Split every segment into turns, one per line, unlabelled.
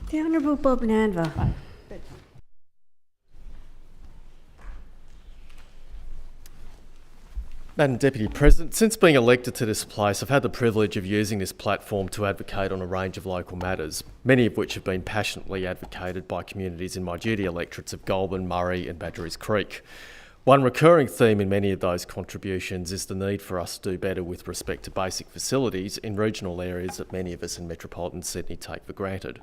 The Honourable Bob Nanva.
Madam Deputy President, since being elected to this place, I've had the privilege of using this platform to advocate on a range of local matters, many of which have been passionately advocated by communities in my duty electorates of Goulburn, Murray and Badgerys Creek. One recurring theme in many of those contributions is the need for us to do better with respect to basic facilities in regional areas that many of us in metropolitan Sydney take for granted.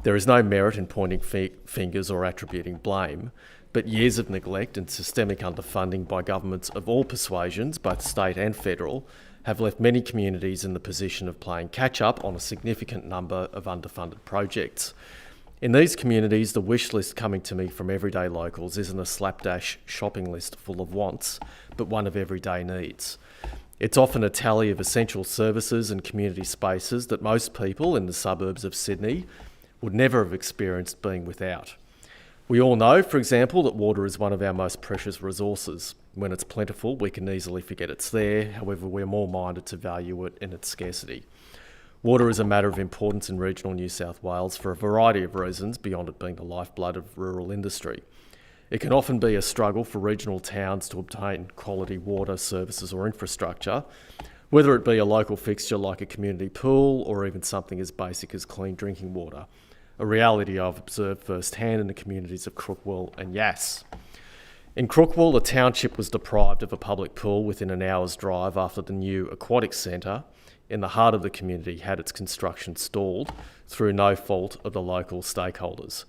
There is no merit in pointing fingers or attributing blame, but years of neglect and systemic underfunding by governments of all persuasions, both state and federal, have left many communities in the position of playing catch-up on a significant number of underfunded projects. In these communities, the wish list coming to me from everyday locals isn't a slapdash shopping list full of wants, but one of everyday needs. It's often a tally of essential services and community spaces that most people in the suburbs of Sydney would never have experienced being without. We all know, for example, that water is one of our most precious resources. When it's plentiful, we can easily forget it's there. However, we're more minded to value it in its scarcity. Water is a matter of importance in regional New South Wales for a variety of reasons beyond it being the lifeblood of rural industry. It can often be a struggle for regional towns to obtain quality water services or infrastructure, whether it be a local fixture like a community pool or even something as basic as clean drinking water, a reality I've observed firsthand in the communities of Crookwell and Yass. In Crookwell, the township was deprived of a public pool within an hour's drive after the new aquatic centre in the heart of the community had its construction stalled through no fault of the local stakeholders.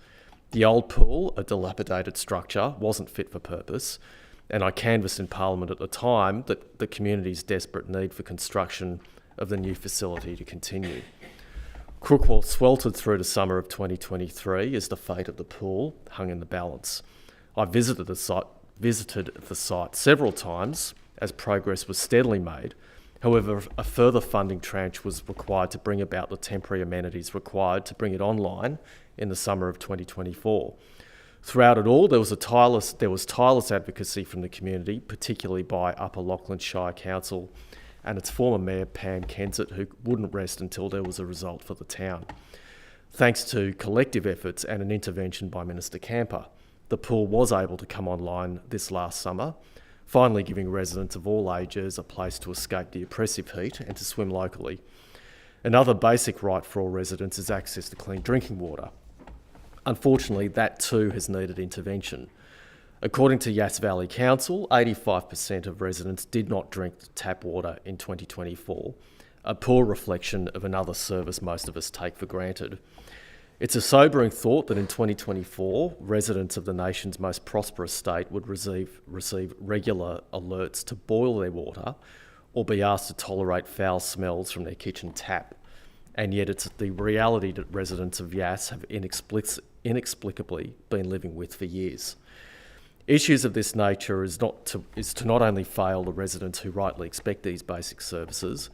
The old pool, a dilapidated structure, wasn't fit for purpose, and I canvassed in Parliament at the time that the community's desperate need for construction of the new facility to continue. Crookwell sweltered through the summer of 2023 as the fate of the pool hung in the balance. I visited the site several times as progress was steadily made. However, a further funding tranche was required to bring about the temporary amenities required to bring it online in the summer of 2024. Throughout it all, there was tireless advocacy from the community, particularly by Upper Lachlan Shire Council and its former Mayor Pam Kensett, who wouldn't rest until there was a result for the town. Thanks to collective efforts and an intervention by Minister Camper, the pool was able to come online this last summer, finally giving residents of all ages a place to escape the oppressive heat and to swim locally. Another basic right for all residents is access to clean drinking water. Unfortunately, that too has needed intervention. According to Yass Valley Council, 85% of residents did not drink tap water in 2024, a poor reflection of another service most of us take for granted. It's a sobering thought that in 2024, residents of the nation's most prosperous state would receive regular alerts to boil their water or be asked to tolerate foul smells from their kitchen tap. And yet it's the reality that residents of Yass have inexplicably been living with for years. Issues of this nature is to not only fail the residents who rightly expect these basic services,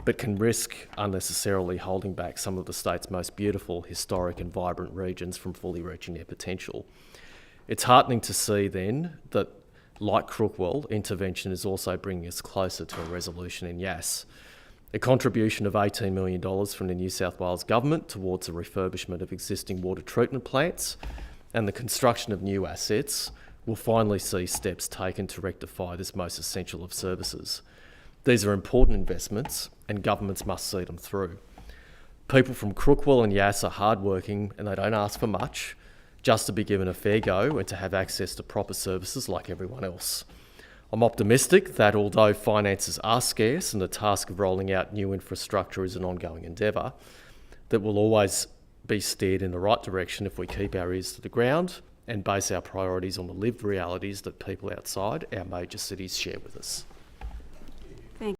but can risk unnecessarily holding back some of the state's most beautiful, historic and vibrant regions from fully reaching their potential. It's heartening to see then that, like Crookwell, intervention is also bringing us closer to a resolution in Yass. A contribution of $18 million from the New South Wales Government towards the refurbishment of existing water treatment plants and the construction of new assets will finally see steps taken to rectify this most essential of services. These are important investments and governments must see them through. People from Crookwell and Yass are hardworking and they don't ask for much, just to be given a fair go and to have access to proper services like everyone else. I'm optimistic that although finances are scarce and the task of rolling out new infrastructure is an ongoing endeavour, that we'll always be steered in the right direction if we keep our ears to the ground and base our priorities on the lived realities that people outside our major cities share with us.